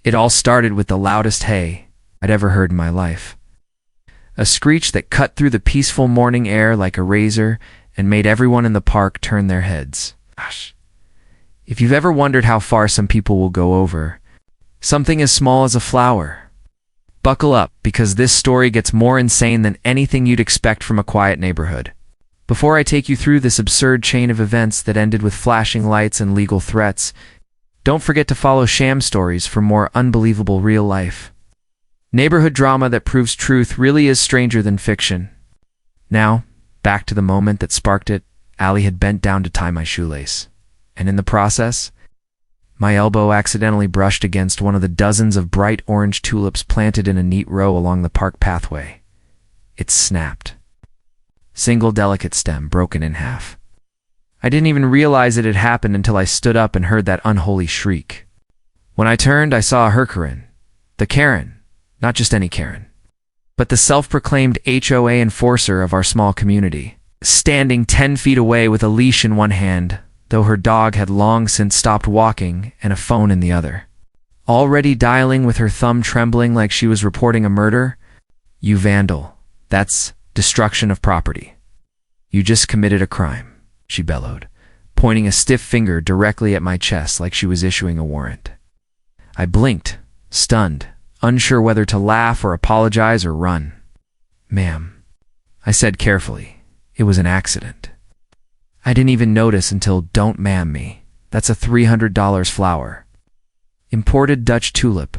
It all started with the loudest hey I'd ever heard in my life. A screech that cut through the peaceful morning air like a razor and made everyone in the park turn their heads. Gosh. If you've ever wondered how far some people will go over something as small as a flower, buckle up, because this story gets more insane than anything you'd expect from a quiet neighborhood. Before I take you through this absurd chain of events that ended with flashing lights and legal threats, don't forget to follow Sham Stories for more unbelievable real-life neighborhood drama that proves truth really is stranger than fiction. Now, back to the moment that sparked it. Allie had bent down to tie my shoelace, and in the process, my elbow accidentally brushed against one of the dozens of bright orange tulips planted in a neat row along the park pathway. It snapped. Single delicate stem broken in half. I didn't even realize it had happened until I stood up and heard that unholy shriek. When I turned, I saw her Karen. The Karen. Not just any Karen, but the self-proclaimed HOA enforcer of our small community, standing 10 feet away with a leash in one hand, though her dog had long since stopped walking, and a phone in the other. Already dialing with her thumb trembling like she was reporting a murder. "You vandal. That's destruction of property. You just committed a crime," she bellowed, pointing a stiff finger directly at my chest like she was issuing a warrant. I blinked, stunned, unsure whether to laugh or apologize or run. "Ma'am," I said carefully, "it was an accident. I didn't even notice until—" "Don't ma'am me. That's a $300 flower. Imported Dutch tulip.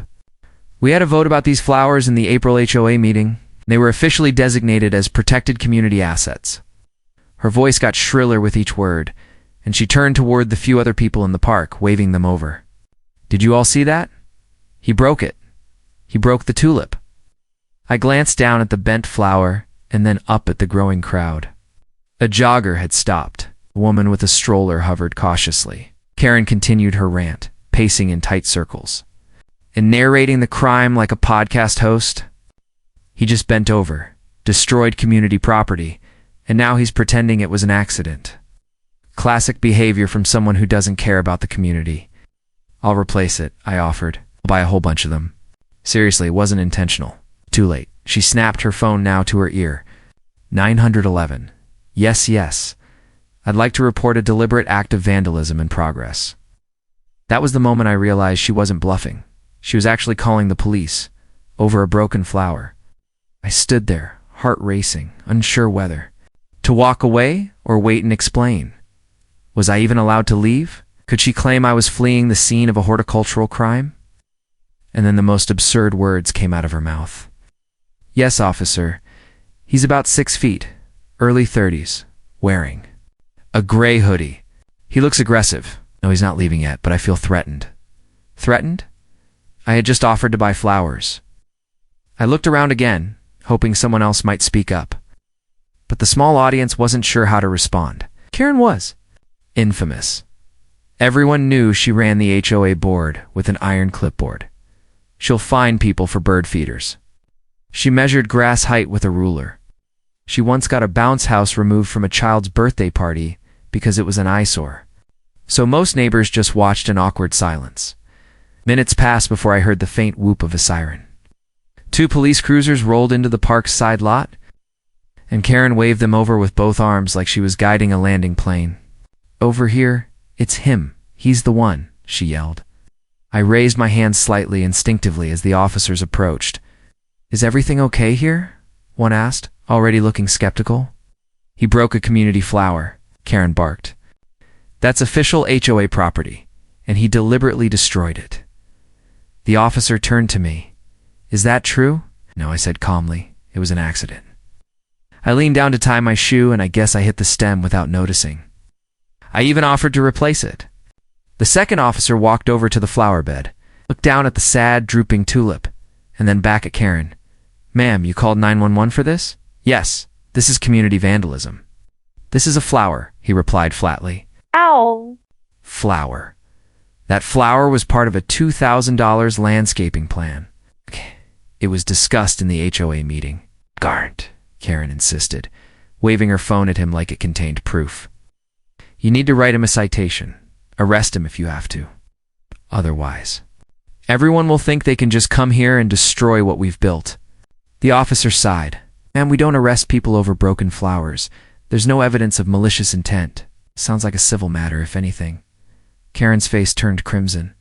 We had a vote about these flowers in the April HOA meeting. They were officially designated as protected community assets." Her voice got shriller with each word, and she turned toward the few other people in the park, waving them over. "Did you all see that? He broke it. He broke the tulip." I glanced down at the bent flower and then up at the growing crowd. A jogger had stopped. A woman with a stroller hovered cautiously. Karen continued her rant, pacing in tight circles and narrating the crime like a podcast host. "He just bent over, destroyed community property, and now he's pretending it was an accident. Classic behavior from someone who doesn't care about the community." "I'll replace it," I offered. "I'll buy a whole bunch of them. Seriously, it wasn't intentional." Too late. She snapped her phone now to her ear. 911. Yes, yes. I'd like to report a deliberate act of vandalism in progress." That was the moment I realized she wasn't bluffing. She was actually calling the police over a broken flower. I stood there, heart racing, unsure whether to walk away or wait and explain. Was I even allowed to leave? Could she claim I was fleeing the scene of a horticultural crime? And then the most absurd words came out of her mouth. "Yes, officer. He's about 6 feet, early 30s, wearing a gray hoodie. He looks aggressive. No, he's not leaving yet, but I feel threatened." "Threatened?" I had just offered to buy flowers. I looked around again, hoping someone else might speak up. But the small audience wasn't sure how to respond. Karen was infamous. Everyone knew she ran the HOA board with an iron clipboard. "She'll fine people for bird feeders." She measured grass height with a ruler. She once got a bounce house removed from a child's birthday party because it was an eyesore. So most neighbors just watched in awkward silence. Minutes passed before I heard the faint whoop of a siren. 2 police cruisers rolled into the park's side lot, and Karen waved them over with both arms like she was guiding a landing plane. "Over here, it's him. He's the one," she yelled. I raised my hand slightly instinctively as the officers approached. "Is everything okay here?" one asked, already looking skeptical. "He broke a community flower," Karen barked. "That's official HOA property, and he deliberately destroyed it." The officer turned to me. "Is that true?" "No," I said calmly. "It was an accident." I leaned down to tie my shoe, and I guess I hit the stem without noticing. I even offered to replace it. The second officer walked over to the flower bed, looked down at the sad, drooping tulip, and then back at Karen. "Ma'am, you called 911 for this?" "Yes, this is community vandalism." "This is a flower," he replied flatly. Ow. Flower. That flower was part of a $2,000 landscaping plan. It was discussed in the HOA meeting. "Guard," Karen insisted, waving her phone at him like it contained proof. "You need to write him a citation. Arrest him if you have to. Otherwise." Everyone will think they can just come here and destroy what we've built." The officer sighed. "Man, we don't arrest people over broken flowers. There's no evidence of malicious intent. Sounds like a civil matter, if anything." Karen's face turned crimson.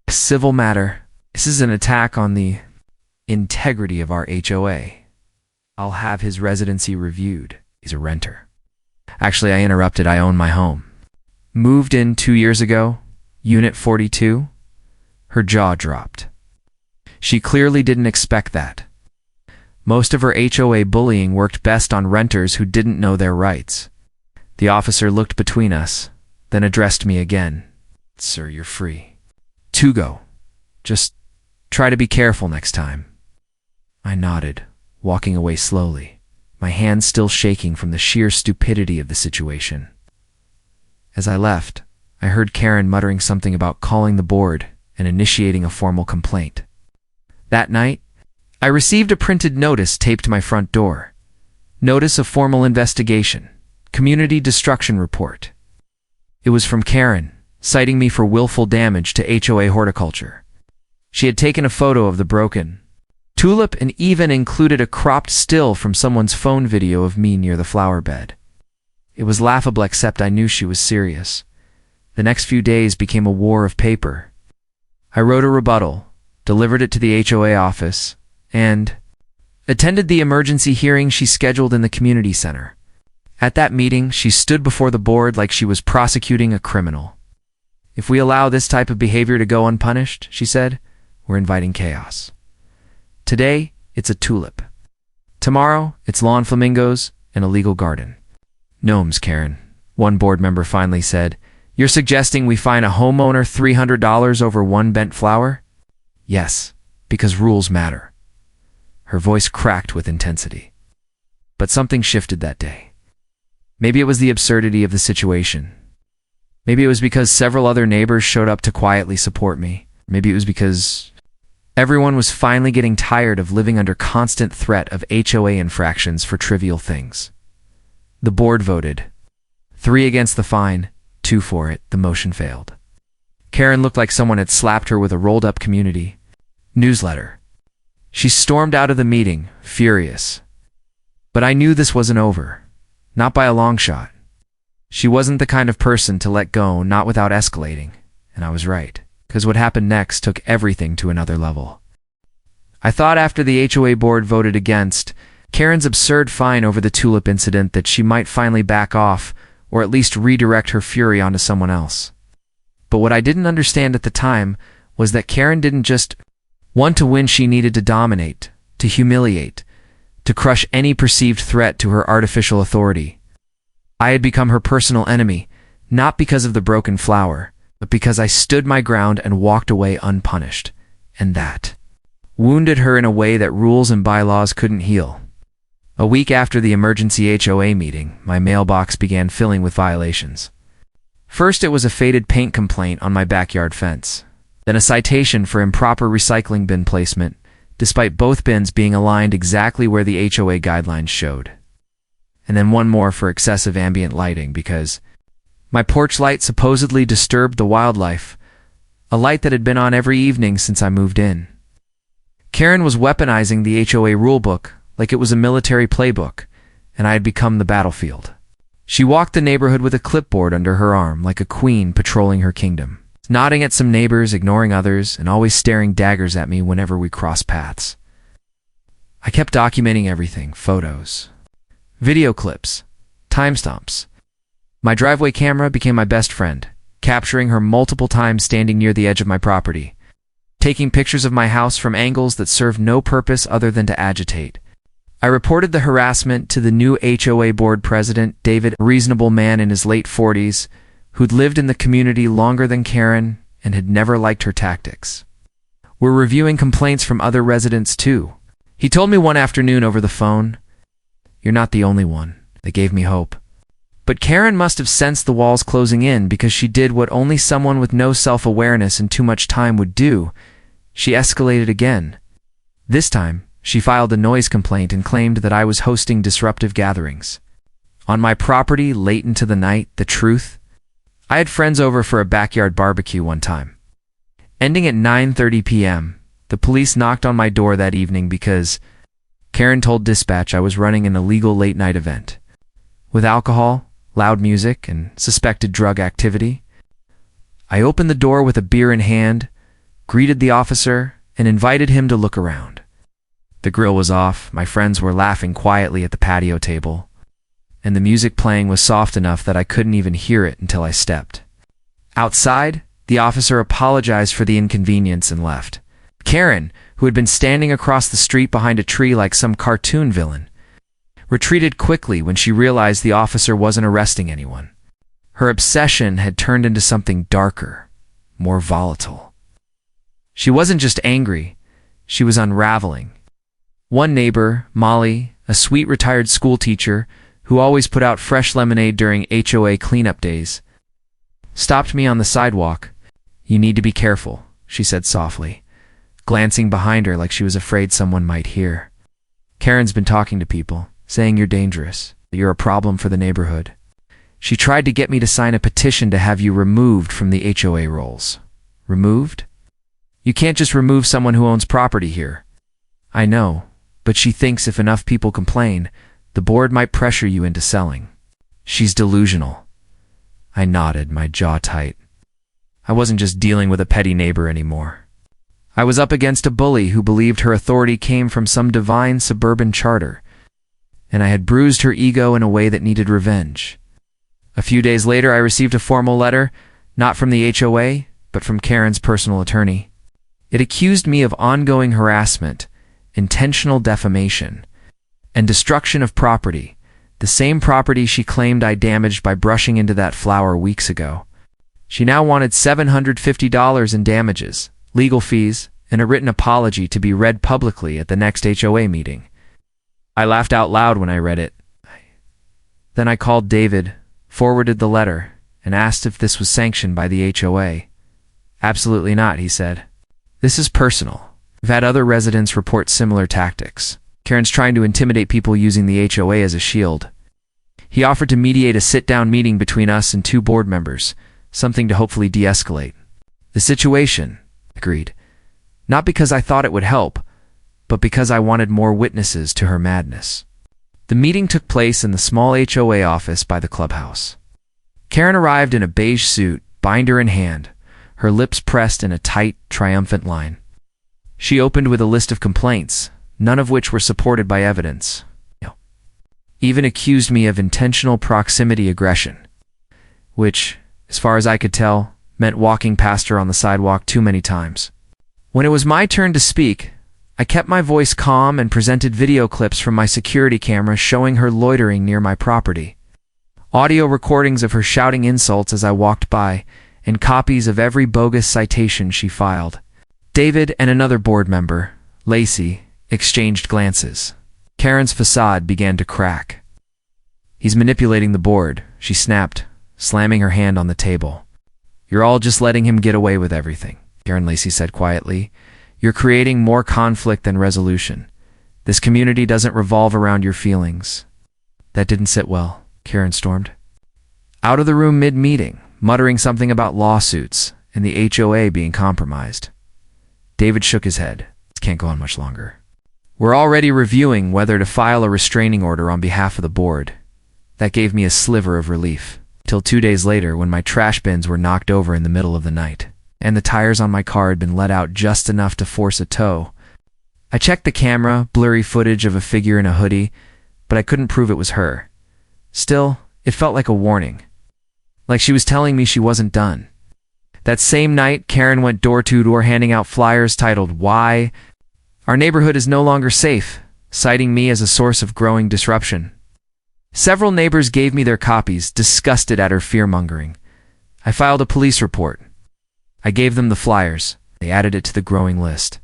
"A civil matter? This is an attack on the integrity of our HOA. I'll have his residency reviewed. He's a renter." Actually, I interrupted. "I own my home. Moved in 2 years ago. Unit 42. Her jaw dropped. She clearly didn't expect that. Most of her HOA bullying worked best on renters who didn't know their rights. The officer looked between us, then addressed me again. "Sir, you're free to go. Just try to be careful next time." I nodded, walking away slowly, my hands still shaking from the sheer stupidity of the situation. As I left, I heard Karen muttering something about calling the board and initiating a formal complaint. That night, I received a printed notice taped to my front door. Notice of formal investigation. Community destruction report. It was from Karen, citing me for willful damage to HOA horticulture. She had taken a photo of the broken tulip and even included a cropped still from someone's phone video of me near the flower bed. It was laughable, except I knew she was serious. The next few days became a war of paper. I wrote a rebuttal, delivered it to the HOA office, and attended the emergency hearing she scheduled in the community center. At that meeting, she stood before the board like she was prosecuting a criminal. "If we allow this type of behavior to go unpunished," she said, "we're inviting chaos. Today, it's a tulip. Tomorrow, it's lawn flamingos and a legal garden." "Gnomes, Karen," one board member finally said. "You're suggesting we fine a homeowner $300 over one bent flower?" "Yes, because rules matter." Her voice cracked with intensity. But something shifted that day. Maybe it was the absurdity of the situation. Maybe it was because several other neighbors showed up to quietly support me. Maybe it was because everyone was finally getting tired of living under constant threat of HOA infractions for trivial things. The board voted 3 against the fine, 2 for it. The motion failed. Karen looked like someone had slapped her with a rolled-up community newsletter. She stormed out of the meeting, furious. But I knew this wasn't over. Not by a long shot. She wasn't the kind of person to let go, not without escalating. And I was right, because what happened next took everything to another level. I thought after the HOA board voted against Karen's absurd fine over the tulip incident that she might finally back off, or at least redirect her fury onto someone else. But what I didn't understand at the time was that Karen didn't just want to win, she needed to dominate, to humiliate, to crush any perceived threat to her artificial authority. I had become her personal enemy, not because of the broken flower, but because I stood my ground and walked away unpunished. And that wounded her in a way that rules and bylaws couldn't heal. A week after the emergency HOA meeting, my mailbox began filling with violations. First, it was a faded paint complaint on my backyard fence. Then a citation for improper recycling bin placement, despite both bins being aligned exactly where the HOA guidelines showed. And then one more for excessive ambient lighting because my porch light supposedly disturbed the wildlife, a light that had been on every evening since I moved in. Karen was weaponizing the HOA rulebook like it was a military playbook, and I had become the battlefield. She walked the neighborhood with a clipboard under her arm like a queen patrolling her kingdom, nodding at some neighbors, ignoring others, and always staring daggers at me whenever we crossed paths. I kept documenting everything: photos, video clips, timestamps. My driveway camera became my best friend, capturing her multiple times standing near the edge of my property, taking pictures of my house from angles that served no purpose other than to agitate. I reported the harassment to the new HOA board president, David, a reasonable man in his late 40s, who'd lived in the community longer than Karen and had never liked her tactics. We're reviewing complaints from other residents too. He told me one afternoon over the phone, "You're not the only one." That gave me hope. But Karen must have sensed the walls closing in because she did what only someone with no self-awareness and too much time would do. She escalated again. This time, she filed a noise complaint and claimed that I was hosting disruptive gatherings on my property late into the night. The truth? I had friends over for a backyard barbecue one time. Ending at 9:30 p.m., the police knocked on my door that evening because Karen told dispatch I was running an illegal late-night event with alcohol, loud music, and suspected drug activity. I opened the door with a beer in hand, greeted the officer, and invited him to look around. The grill was off, my friends were laughing quietly at the patio table, and the music playing was soft enough that I couldn't even hear it until I stepped. Outside, the officer apologized for the inconvenience and left. Karen, who had been standing across the street behind a tree like some cartoon villain, retreated quickly when she realized the officer wasn't arresting anyone. Her obsession had turned into something darker, more volatile. She wasn't just angry, she was unraveling. One neighbor, Molly, a sweet retired school teacher who always put out fresh lemonade during HOA cleanup days, stopped me on the sidewalk. "You need to be careful," she said softly, glancing behind her like she was afraid someone might hear. "Karen's been talking to people, saying you're dangerous, that you're a problem for the neighborhood. She tried to get me to sign a petition to have you removed from the HOA rolls." "Removed? You can't just remove someone who owns property here." "I know, but she thinks if enough people complain, the board might pressure you into selling." "She's delusional." I nodded, my jaw tight. I wasn't just dealing with a petty neighbor anymore. I was up against a bully who believed her authority came from some divine suburban charter, and I had bruised her ego in a way that needed revenge. A few days later, I received a formal letter, not from the HOA, but from Karen's personal attorney. It accused me of ongoing harassment, intentional defamation, and destruction of property, the same property she claimed I damaged by brushing into that flower weeks ago. She now wanted $750 in damages, legal fees, and a written apology to be read publicly at the next HOA meeting. I laughed out loud when I read it. Then I called David, forwarded the letter, and asked if this was sanctioned by the HOA. "Absolutely not," he said. "This is personal. We've had other residents report similar tactics. Karen's trying to intimidate people using the HOA as a shield." He offered to mediate a sit-down meeting between us and 2 board members, something to hopefully de-escalate the situation. Agreed. Not because I thought it would help, but because I wanted more witnesses to her madness. The meeting took place in the small HOA office by the clubhouse. Karen arrived in a beige suit, binder in hand, her lips pressed in a tight, triumphant line. She opened with a list of complaints, none of which were supported by evidence. Even accused me of intentional proximity aggression, which, as far as I could tell, meant walking past her on the sidewalk too many times. When it was my turn to speak, I kept my voice calm and presented video clips from my security camera showing her loitering near my property, audio recordings of her shouting insults as I walked by, and copies of every bogus citation she filed. David and another board member, Lacey, exchanged glances. Karen's facade began to crack. "He's manipulating the board," she snapped, slamming her hand on the table. "You're all just letting him get away with everything," Karen Lacey said quietly. "You're creating more conflict than resolution. This community doesn't revolve around your feelings." "That didn't sit well," Karen stormed. Out of the room mid-meeting, muttering something about lawsuits and the HOA being compromised. David shook his head. "This can't go on much longer. We're already reviewing whether to file a restraining order on behalf of the board." That gave me a sliver of relief, till 2 days later when my trash bins were knocked over in the middle of the night, and the tires on my car had been let out just enough to force a tow. I checked the camera, blurry footage of a figure in a hoodie, but I couldn't prove it was her. Still, it felt like a warning, like she was telling me she wasn't done. That same night, Karen went door to door handing out flyers titled, "Why Our Neighborhood is No Longer Safe," citing me as a source of growing disruption. Several neighbors gave me their copies, disgusted at her fear-mongering. I filed a police report. I gave them the flyers. They added it to the growing list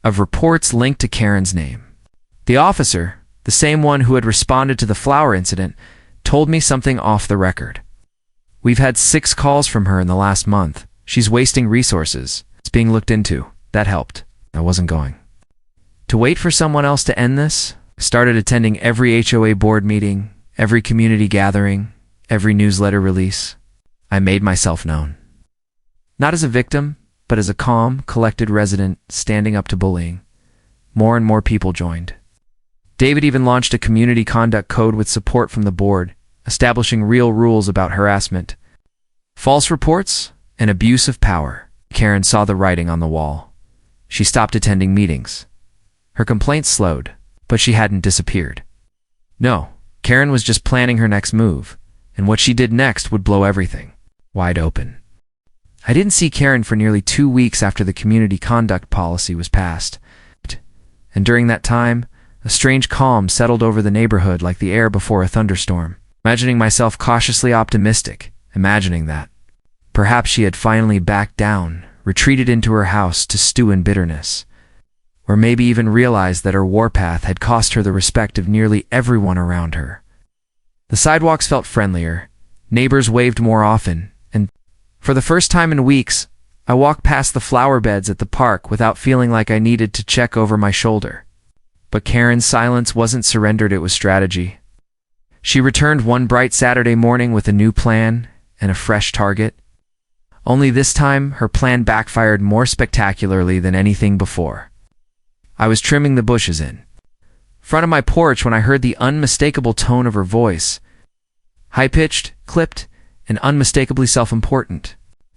of reports linked to Karen's name. The officer, the same one who had responded to the flower incident, told me something off the record. "We've had 6 calls from her in the last month. She's wasting resources. It's being looked into." That helped. I wasn't going to wait for someone else to end this. I started attending every HOA board meeting, every community gathering, every newsletter release. I made myself known. Not as a victim, but as a calm, collected resident standing up to bullying. More and more people joined. David even launched a community conduct code with support from the board, establishing real rules about harassment, false reports, and abuse of power. Karen saw the writing on the wall. She stopped attending meetings. Her complaints slowed, but she hadn't disappeared. No, Karen was just planning her next move, and what she did next would blow everything wide open. I didn't see Karen for nearly 2 weeks after the community conduct policy was passed, and during that time, a strange calm settled over the neighborhood like the air before a thunderstorm. Imagining myself cautiously optimistic, imagining that perhaps she had finally backed down, retreated into her house to stew in bitterness, or maybe even realized that her warpath had cost her the respect of nearly everyone around her. The sidewalks felt friendlier, neighbors waved more often, and for the first time in weeks, I walked past the flower beds at the park without feeling like I needed to check over my shoulder. But Karen's silence wasn't surrendered, it was strategy. She returned one bright Saturday morning with a new plan and a fresh target. Only this time, her plan backfired more spectacularly than anything before. I was trimming the bushes in front of my porch when I heard the unmistakable tone of her voice. High-pitched, clipped, and unmistakably self-important.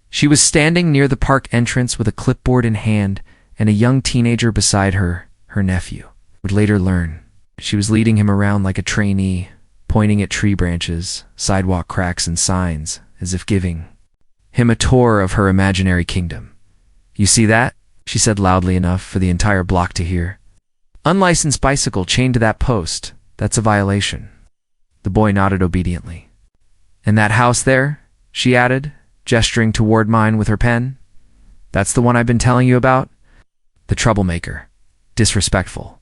She was standing near the park entrance with a clipboard in hand and a young teenager beside her, her nephew. Would later learn she was leading him around like a trainee, pointing at tree branches, sidewalk cracks, and signs, as if giving him a tour of her imaginary kingdom. "You see that?" she said loudly enough for the entire block to hear. "Unlicensed bicycle chained to that post. That's a violation." The boy nodded obediently. "And that house there?" she added, gesturing toward mine with her pen. "That's the one I've been telling you about? The troublemaker. Disrespectful.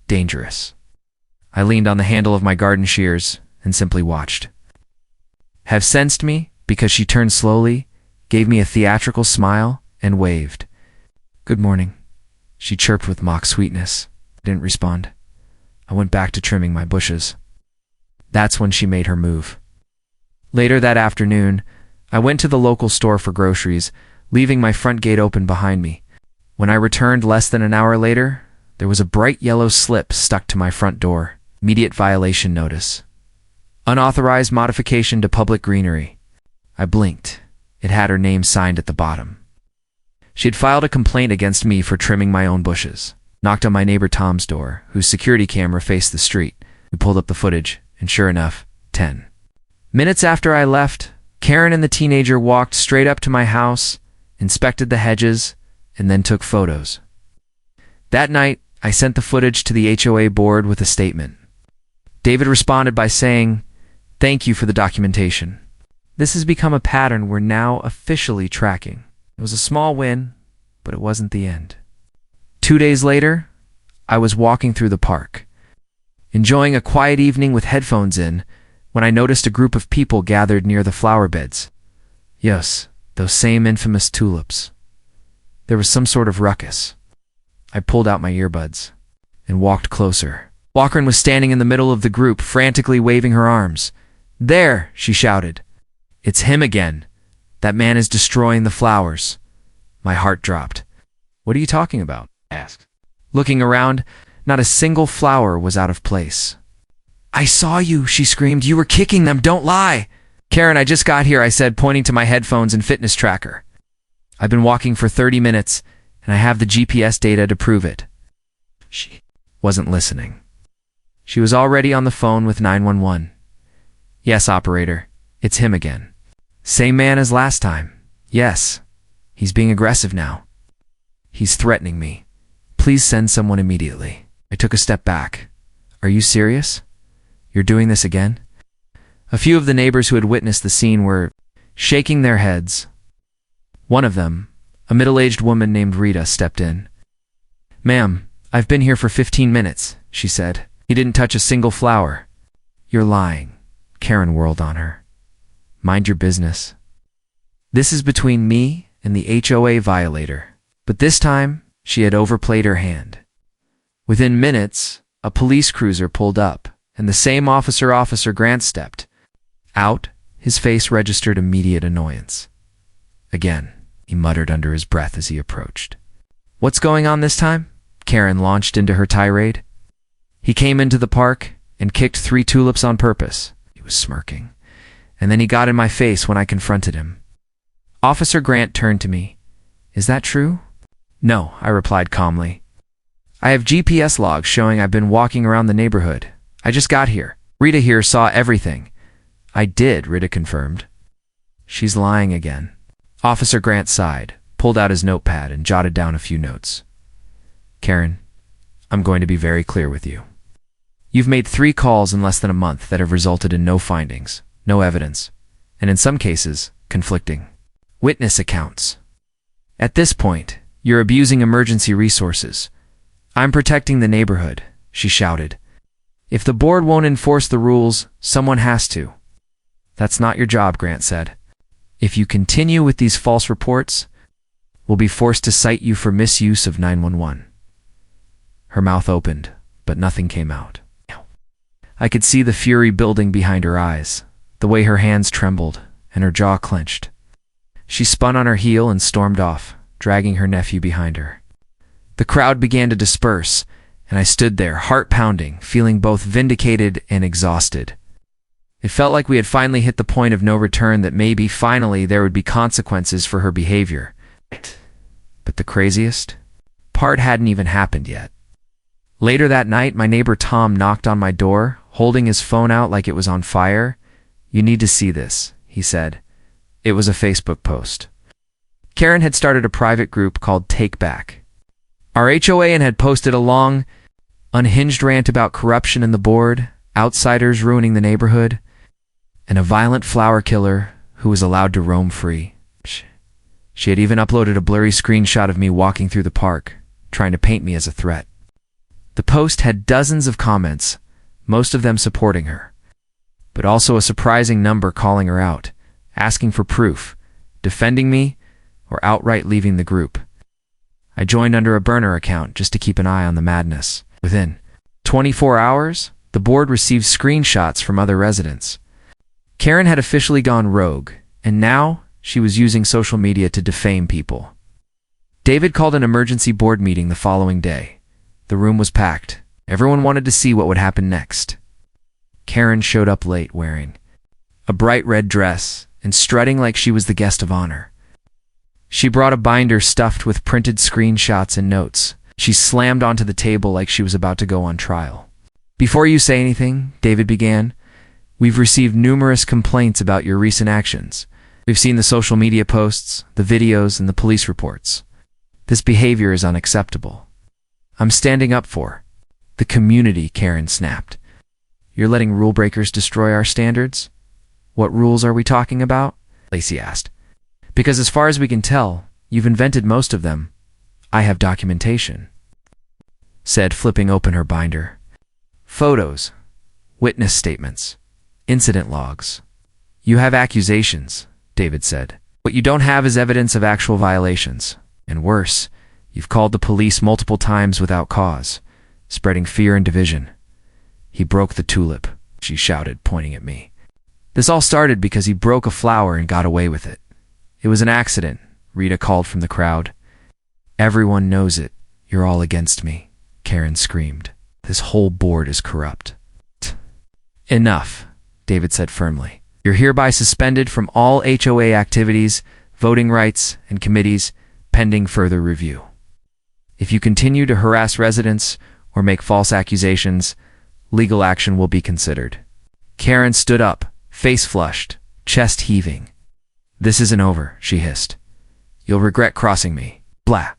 Dangerous." I leaned on the handle of my garden shears and simply watched. "Have sensed me?" because she turned slowly, gave me a theatrical smile, and waved. "Good morning," she chirped with mock sweetness. I didn't respond. I went back to trimming my bushes. That's when she made her move. Later that afternoon, I went to the local store for groceries, leaving my front gate open behind me. When I returned less than an hour later, there was a bright yellow slip stuck to my front door. Immediate violation notice. Unauthorized modification to public greenery. I blinked. It had her name signed at the bottom. She had filed a complaint against me for trimming my own bushes. Knocked on my neighbor Tom's door, whose security camera faced the street. We pulled up the footage, and sure enough, 10 minutes after I left, Karen and the teenager walked straight up to my house, inspected the hedges, and then took photos. That night, I sent the footage to the HOA board with a statement. David responded by saying, "Thank you for the documentation. This has become a pattern we're now officially tracking." It was a small win, but it wasn't the end. 2 days later, I was walking through the park, enjoying a quiet evening with headphones in, when I noticed a group of people gathered near the flower beds. Yes, those same infamous tulips. There was some sort of ruckus. I pulled out my earbuds and walked closer. Karen was standing in the middle of the group, frantically waving her arms. "There!" she shouted. "It's him again. That man is destroying the flowers." My heart dropped. "What are you talking about?" I asked. Looking around, not a single flower was out of place. "I saw you," she screamed. "You were kicking them, don't lie." "Karen, I just got here," I said, pointing to my headphones and fitness tracker. "I've been walking for 30 minutes, and I have the GPS data to prove it." She wasn't listening. She was already on the phone with 911. "Yes, operator, it's him again. Same man as last time. Yes, he's being aggressive now. He's threatening me. Please send someone immediately." I took a step back. "Are you serious? You're doing this again?" A few of the neighbors who had witnessed the scene were shaking their heads. One of them, a middle-aged woman named Rita, stepped in. "Ma'am, I've been here for 15 minutes, she said. "He didn't touch a single flower." "You're lying." Karen whirled on her. "Mind your business. This is between me and the HOA violator." But this time, she had overplayed her hand. Within minutes, a police cruiser pulled up, and the same Officer Grant stepped out. His face registered immediate annoyance. Again. he muttered under his breath as he approached. What's going on this time? Karen launched into her tirade. He came into the park and kicked 3 tulips on purpose. He was smirking. And then he got in my face when I confronted him. Officer Grant turned to me. Is that true? No, I replied calmly. I have GPS logs showing I've been walking around the neighborhood. I just got here. Rita here saw everything. I did, Rita confirmed. She's lying again. Officer Grant sighed, pulled out his notepad, and jotted down a few notes. Karen, I'm going to be very clear with you. You've made 3 calls in less than a month that have resulted in no findings, no evidence, and in some cases, conflicting witness accounts. At this point, you're abusing emergency resources. I'm protecting the neighborhood, she shouted. If the board won't enforce the rules, someone has to. That's not your job, Grant said. If you continue with these false reports, we'll be forced to cite you for misuse of 911. Her mouth opened, but nothing came out. I could see the fury building behind her eyes, the way her hands trembled and her jaw clenched. She spun on her heel and stormed off, dragging her nephew behind her. The crowd began to disperse, and I stood there, heart pounding, feeling both vindicated and exhausted. It felt like we had finally hit the point of no return, that maybe finally there would be consequences for her behavior. But the craziest part hadn't even happened yet. Later that night, my neighbor Tom knocked on my door, holding his phone out like it was on fire. You need to see this, he said. It was a Facebook post. Karen had started a private group called Take Back. Our HOA and had posted a long, unhinged rant about corruption in the board, outsiders ruining the neighborhood, and a violent flower killer who was allowed to roam free. She had even uploaded a blurry screenshot of me walking through the park, trying to paint me as a threat. The post had dozens of comments, most of them supporting her, but also a surprising number calling her out, asking for proof, defending me, or outright leaving the group. I joined under a burner account just to keep an eye on the madness. Within 24 hours, the board received screenshots from other residents. Karen had officially gone rogue, and now she was using social media to defame people. David called an emergency board meeting the following day. The room was packed. Everyone wanted to see what would happen next. Karen showed up late wearing a bright red dress and strutting like she was the guest of honor. She brought a binder stuffed with printed screenshots and notes. She slammed onto the table like she was about to go on trial. Before you say anything, David began, we've received numerous complaints about your recent actions. We've seen the social media posts, the videos, and the police reports. This behavior is unacceptable. I'm standing up for the community, Karen snapped. You're letting rule breakers destroy our standards? What rules are we talking about? Lacey asked. Because as far as we can tell, you've invented most of them. I have documentation, said, flipping open her binder. Photos, witness statements, incident logs. You have accusations, David said. What you don't have is evidence of actual violations. And worse, you've called the police multiple times without cause, spreading fear and division. He broke the tulip, she shouted, pointing at me. This all started because he broke a flower and got away with it. It was an accident, Rita called from the crowd. Everyone knows it. You're all against me, Karen screamed. This whole board is corrupt. Enough, David said firmly. You're hereby suspended from all HOA activities, voting rights, and committees, pending further review. If you continue to harass residents or make false accusations, legal action will be considered. Karen stood up, face flushed, chest heaving. This isn't over, she hissed. You'll regret crossing me. Blah.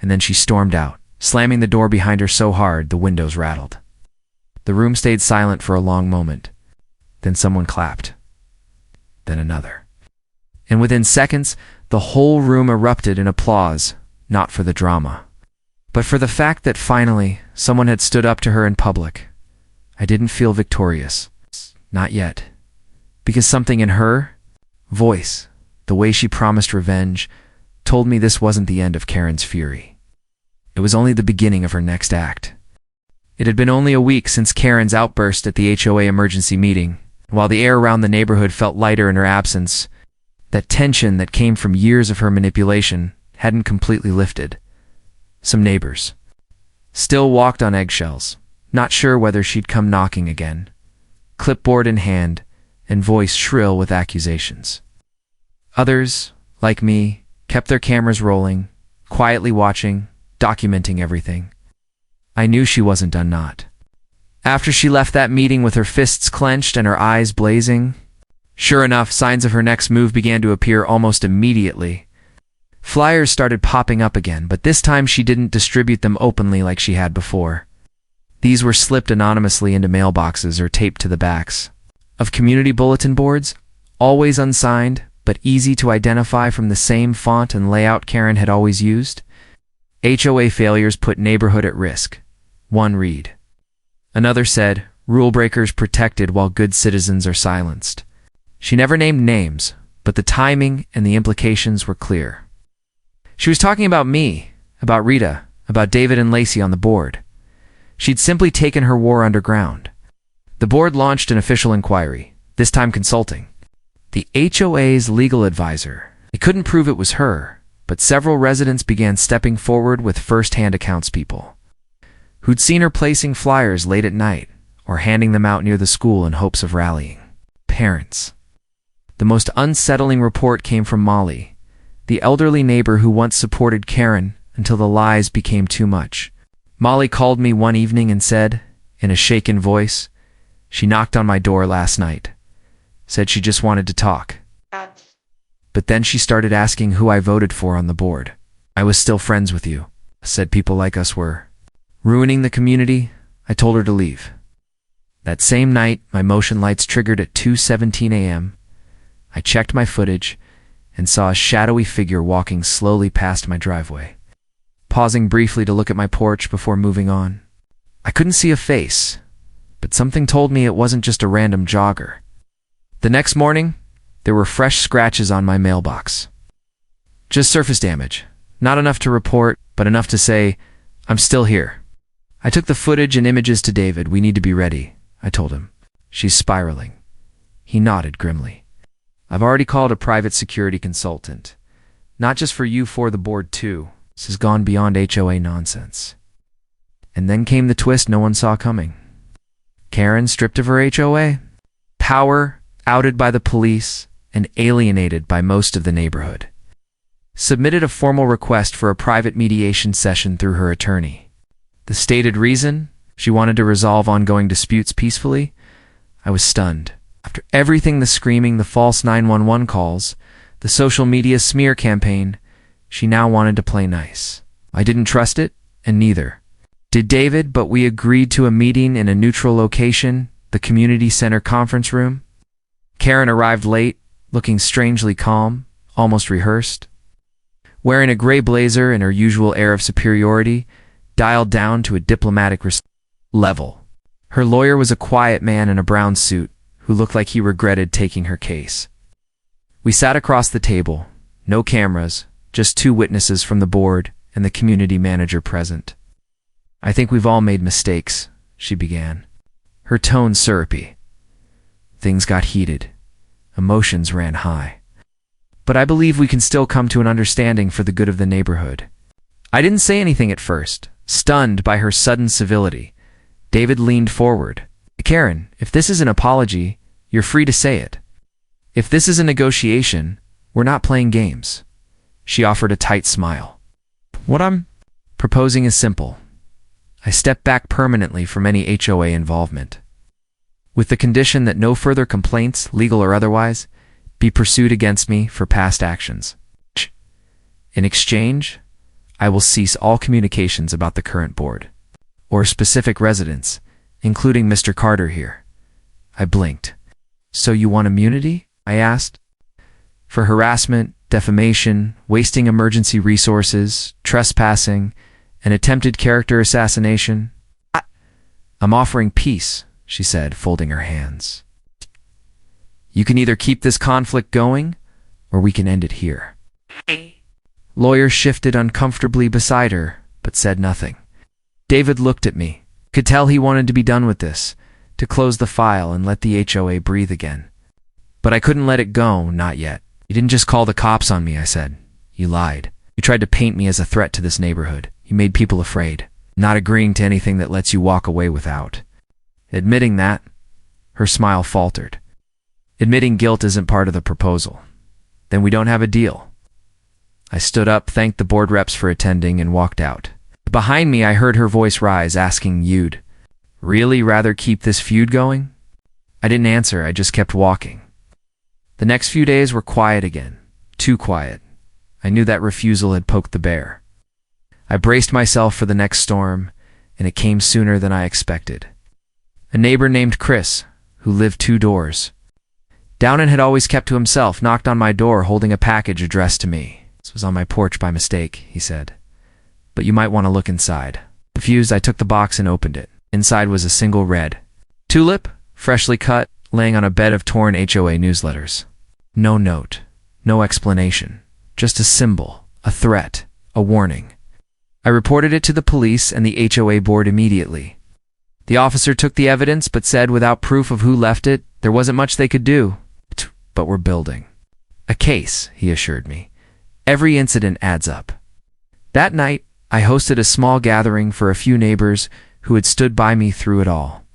And then she stormed out, slamming the door behind her so hard the windows rattled. The room stayed silent for a long moment. Then someone clapped. Then another. And within seconds, the whole room erupted in applause, not for the drama, but for the fact that finally someone had stood up to her in public. I didn't feel victorious. Not yet. Because something in her voice, the way she promised revenge, told me this wasn't the end of Karen's fury. It was only the beginning of her next act. It had been only a week since Karen's outburst at the HOA emergency meeting. While the air around the neighborhood felt lighter in her absence, That tension that came from years of her manipulation hadn't completely lifted. Some neighbors still walked on eggshells, not sure whether she'd come knocking again, clipboard in hand and voice shrill with accusations. Others, like me, kept their cameras rolling, quietly watching, documenting everything. I knew she wasn't done not. After she left that meeting with her fists clenched and her eyes blazing, sure enough, signs of her next move began to appear almost immediately. Flyers started popping up again, but this time she didn't distribute them openly like she had before. These were slipped anonymously into mailboxes or taped to the backs of community bulletin boards, always unsigned, but easy to identify from the same font and layout Karen had always used. HOA failures put neighborhood at risk. One read. Another said, rule breakers protected while good citizens are silenced. She never named names, but the timing and the implications were clear. She was talking about me, about Rita, about David and Lacey on the board. She'd simply taken her war underground. The board launched an official inquiry, this time consulting the HOA's legal advisor. They couldn't prove it was her, but several residents began stepping forward with first-hand accounts people who'd seen her placing flyers late at night or handing them out near the school in hopes of rallying parents. The most unsettling report came from Molly, the elderly neighbor who once supported Karen until the lies became too much. Molly called me one evening and said, in a shaken voice, she knocked on my door last night, said she just wanted to talk. But then she started asking who I voted for on the board. I was still friends with you, said people like us were ruining the community. I told her to leave. That same night, my motion lights triggered at 2:17 a.m. I checked my footage and saw a shadowy figure walking slowly past my driveway, pausing briefly to look at my porch before moving on. I couldn't see a face, but something told me it wasn't just a random jogger. The next morning, there were fresh scratches on my mailbox. Just surface damage, not enough to report, but enough to say, I'm still here. I took the footage and images to David. We need to be ready, I told him. She's spiraling. He nodded grimly. I've already called a private security consultant. Not just for you, for the board too. This has gone beyond HOA nonsense. And then came the twist no one saw coming. Karen, stripped of her HOA power, outed by the police, and alienated by most of the neighborhood, submitted a formal request for a private mediation session through her attorney. The stated reason? She wanted to resolve ongoing disputes peacefully. I was stunned. After everything, the screaming, the false 911 calls, the social media smear campaign, she now wanted to play nice. I didn't trust it, and neither did David, but we agreed to a meeting in a neutral location, the community center conference room. Karen arrived late, looking strangely calm, almost rehearsed. Wearing a gray blazer and her usual air of superiority, dialed down to a diplomatic level. Her lawyer was a quiet man in a brown suit who looked like he regretted taking her case. We sat across the table, no cameras, just two witnesses from the board and the community manager present. I think we've all made mistakes, she began, her tone syrupy. Things got heated. Emotions ran high. But I believe we can still come to an understanding for the good of the neighborhood. I didn't say anything at first, stunned by her sudden civility. David leaned forward. Karen, if this is an apology, you're free to say it. If this is a negotiation, we're not playing games. She offered a tight smile. What I'm proposing is simple. I step back permanently from any HOA involvement, with the condition that no further complaints, legal or otherwise, be pursued against me for past actions. In exchange, I will cease all communications about the current board, or specific residents, including Mr. Carter here. I blinked. So you want immunity? I asked. For harassment, defamation, wasting emergency resources, trespassing, and attempted character assassination? I'm offering peace, she said, folding her hands. You can either keep this conflict going, or we can end it here. Lawyer shifted uncomfortably beside her, but said nothing. David looked at me. Could tell he wanted to be done with this, to close the file and let the HOA breathe again. But I couldn't let it go, not yet. You didn't just call the cops on me, I said. You lied. You tried to paint me as a threat to this neighborhood. You made people afraid, not agreeing to anything that lets you walk away without. Admitting that, her smile faltered. Admitting guilt isn't part of the proposal. Then we don't have a deal. I stood up, thanked the board reps for attending, and walked out. Behind me, I heard her voice rise, asking, "You'd really rather keep this feud going?" I didn't answer, I just kept walking. The next few days were quiet again. Too quiet. I knew that refusal had poked the bear. I braced myself for the next storm, and it came sooner than I expected. A neighbor named Chris, who lived 2 doors down and had always kept to himself, knocked on my door holding a package addressed to me. "This was on my porch by mistake," he said. "But you might want to look inside." Confused, I took the box and opened it. Inside was a single red tulip, freshly cut, laying on a bed of torn HOA newsletters. No note, no explanation, just a symbol, a threat, a warning. I reported it to the police and the HOA board immediately. The officer took the evidence but said without proof of who left it, there wasn't much they could do. But we're building a case, he assured me. Every incident adds up. That night, I hosted a small gathering for a few neighbors who had stood by me through it all.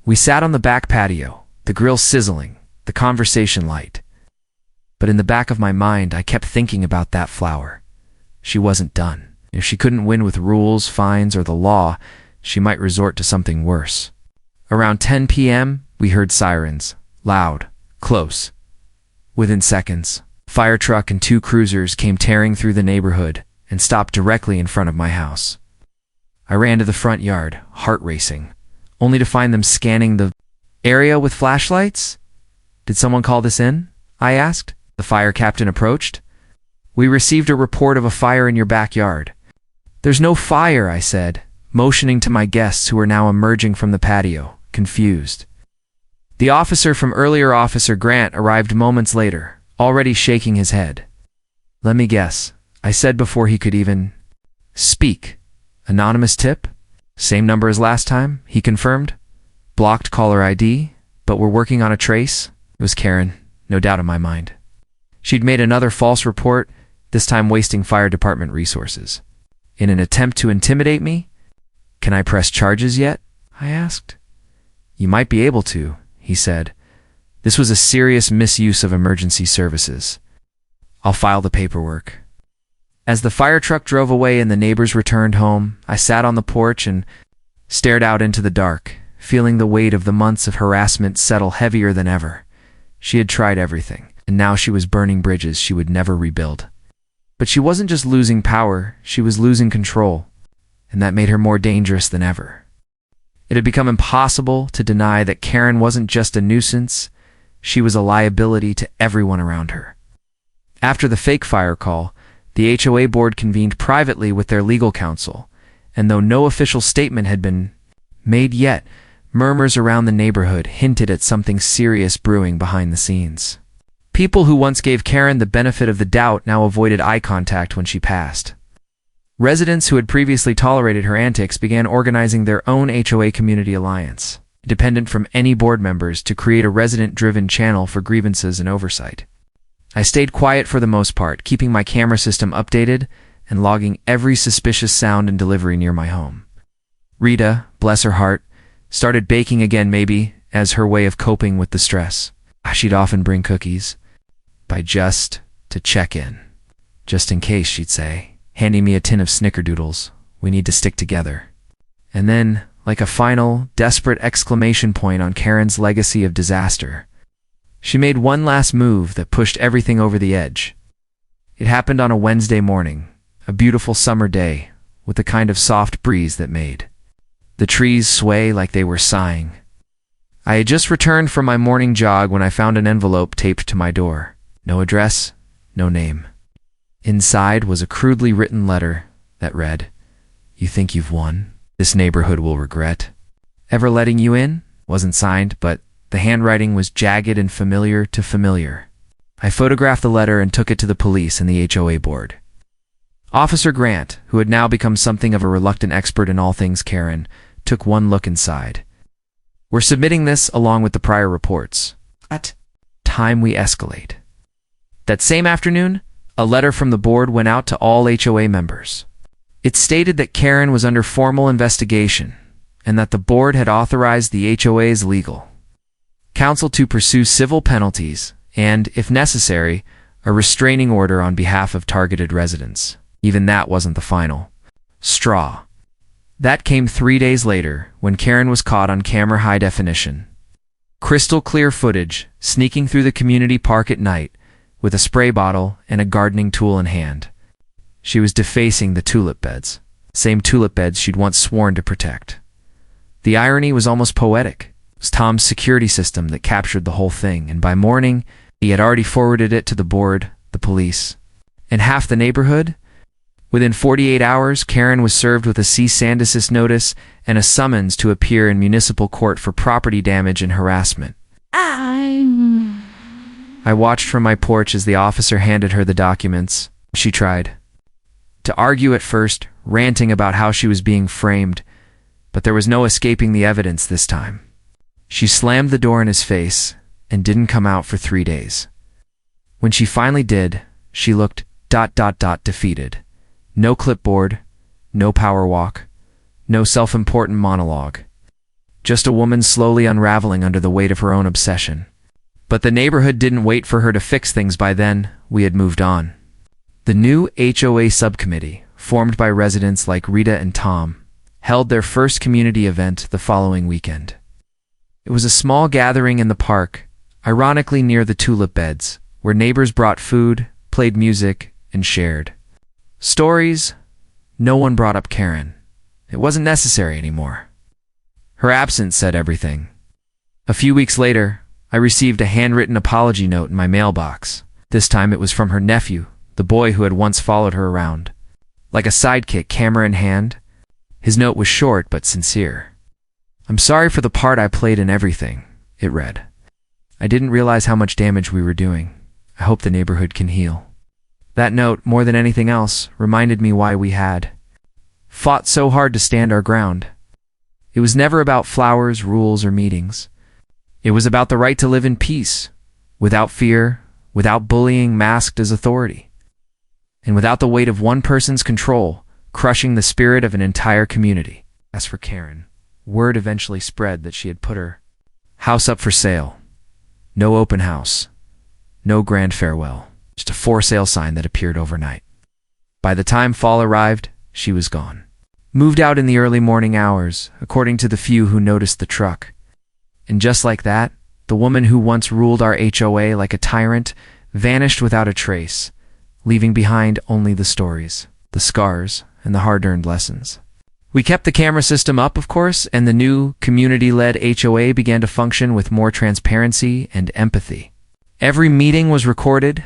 We sat on the back patio, the grill sizzling, the conversation light. But in the back of my mind, I kept thinking about that flower. She wasn't done. If she couldn't win with rules, fines, or the law, she might resort to something worse. Around 10 p.m., we heard sirens, loud, close. Within seconds, a fire truck and 2 cruisers came tearing through the neighborhood and stopped directly in front of my house. I ran to the front yard, heart racing, only to find them scanning the area with flashlights. "Did someone call this in?" I asked. The fire captain approached. "We received a report of a fire in your backyard." "There's no fire," I said, motioning to my guests who were now emerging from the patio, confused. The officer from earlier, Officer Grant, arrived moments later, already shaking his head. "Let me guess," I said before he could even speak. "Anonymous tip? Same number as last time," he confirmed. "Blocked caller ID, but we're working on a trace." It was Karen, no doubt in my mind. She'd made another false report, this time wasting fire department resources. In an attempt to intimidate me? "Can I press charges yet?" I asked. "You might be able to," he said. "This was a serious misuse of emergency services. I'll file the paperwork." As the fire truck drove away and the neighbors returned home, I sat on the porch and stared out into the dark, feeling the weight of the months of harassment settle heavier than ever. She had tried everything, and now she was burning bridges she would never rebuild. But she wasn't just losing power, she was losing control, and that made her more dangerous than ever. It had become impossible to deny that Karen wasn't just a nuisance, she was a liability to everyone around her. After the fake fire call, the HOA board convened privately with their legal counsel, and though no official statement had been made yet, murmurs around the neighborhood hinted at something serious brewing behind the scenes. People who once gave Karen the benefit of the doubt now avoided eye contact when she passed. Residents who had previously tolerated her antics began organizing their own HOA community alliance, independent from any board members, to create a resident-driven channel for grievances and oversight. I stayed quiet for the most part, keeping my camera system updated and logging every suspicious sound and delivery near my home. Rita, bless her heart, started baking again, maybe as her way of coping with the stress. She'd often bring cookies, to check in. "Just in case," she'd say, handing me a tin of snickerdoodles. "We need to stick together." And then, like a final, desperate exclamation point on Karen's legacy of disaster, she made one last move that pushed everything over the edge. It happened on a Wednesday morning, a beautiful summer day, with the kind of soft breeze that made the trees sway like they were sighing. I had just returned from my morning jog when I found an envelope taped to my door. No address, no name. Inside was a crudely written letter that read, "You think you've won? This neighborhood will regret ever letting you in." Wasn't signed, but the handwriting was jagged and familiar to familiar. I photographed the letter and took it to the police and the HOA board. Officer Grant, who had now become something of a reluctant expert in all things Karen, took one look inside. "We're submitting this along with the prior reports. At time we escalate." That same afternoon, a letter from the board went out to all HOA members. It stated that Karen was under formal investigation and that the board had authorized the HOA's legal counsel to pursue civil penalties and, if necessary, a restraining order on behalf of targeted residents. Even that wasn't the final straw. That came 3 days later when Karen was caught on camera high definition. Crystal clear footage, sneaking through the community park at night with a spray bottle and a gardening tool in hand. She was defacing the tulip beds, same tulip beds she'd once sworn to protect. The irony was almost poetic. It was Tom's security system that captured the whole thing, and by morning, he had already forwarded it to the board, the police, and half the neighborhood. Within 48 hours, Karen was served with a cease and desist notice and a summons to appear in municipal court for property damage and harassment. I watched from my porch as the officer handed her the documents. She tried to argue at first, ranting about how she was being framed, but there was no escaping the evidence this time. She slammed the door in his face and didn't come out for 3 days. When she finally did, she looked ... defeated. No clipboard, no power walk, no self-important monologue. Just a woman slowly unraveling under the weight of her own obsession. But the neighborhood didn't wait for her to fix things. By then, we had moved on. The new HOA subcommittee, formed by residents like Rita and Tom, held their first community event the following weekend. It was a small gathering in the park, ironically near the tulip beds, where neighbors brought food, played music, and shared stories. No one brought up Karen. It wasn't necessary anymore. Her absence said everything. A few weeks later, I received a handwritten apology note in my mailbox. This time it was from her nephew, the boy who had once followed her around. Like a sidekick, camera in hand. His note was short but sincere. "I'm sorry for the part I played in everything," it read. "I didn't realize how much damage we were doing. I hope the neighborhood can heal." That note, more than anything else, reminded me why we had fought so hard to stand our ground. It was never about flowers, rules, or meetings. It was about the right to live in peace, without fear, without bullying masked as authority, and without the weight of one person's control crushing the spirit of an entire community. As for Karen, word eventually spread that she had put her house up for sale. No open house, no grand farewell, just a for sale sign that appeared overnight. By the time fall arrived, she was gone. Moved out in the early morning hours, according to the few who noticed the truck. And just like that, the woman who once ruled our HOA like a tyrant vanished without a trace, leaving behind only the stories, the scars, and the hard-earned lessons. We kept the camera system up, of course, and the new community-led HOA began to function with more transparency and empathy. Every meeting was recorded,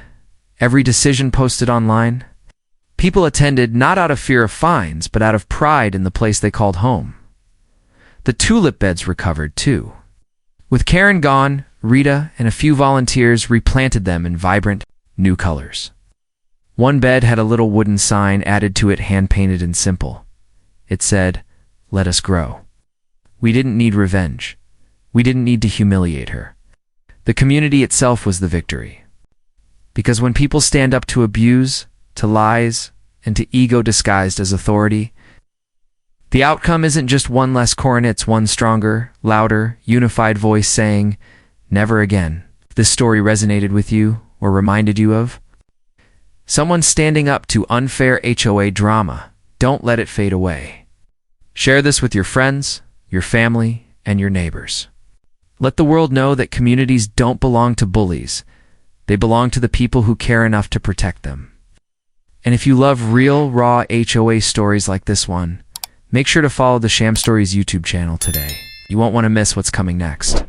every decision posted online. People attended not out of fear of fines, but out of pride in the place they called home. The tulip beds recovered, too. With Karen gone, Rita and a few volunteers replanted them in vibrant, new colors. One bed had a little wooden sign added to it, hand-painted and simple. It said, "Let us grow." We didn't need revenge. We didn't need to humiliate her. The community itself was the victory. Because when people stand up to abuse, to lies, and to ego disguised as authority, the outcome isn't just one less coronet, it's one stronger, louder, unified voice saying, "Never again." If this story resonated with you or reminded you of someone standing up to unfair HOA drama, don't let it fade away. Share this with your friends, your family, and your neighbors. Let the world know that communities don't belong to bullies. They belong to the people who care enough to protect them. And if you love real, raw HOA stories like this one, make sure to follow the Sham Stories YouTube channel today. You won't want to miss what's coming next.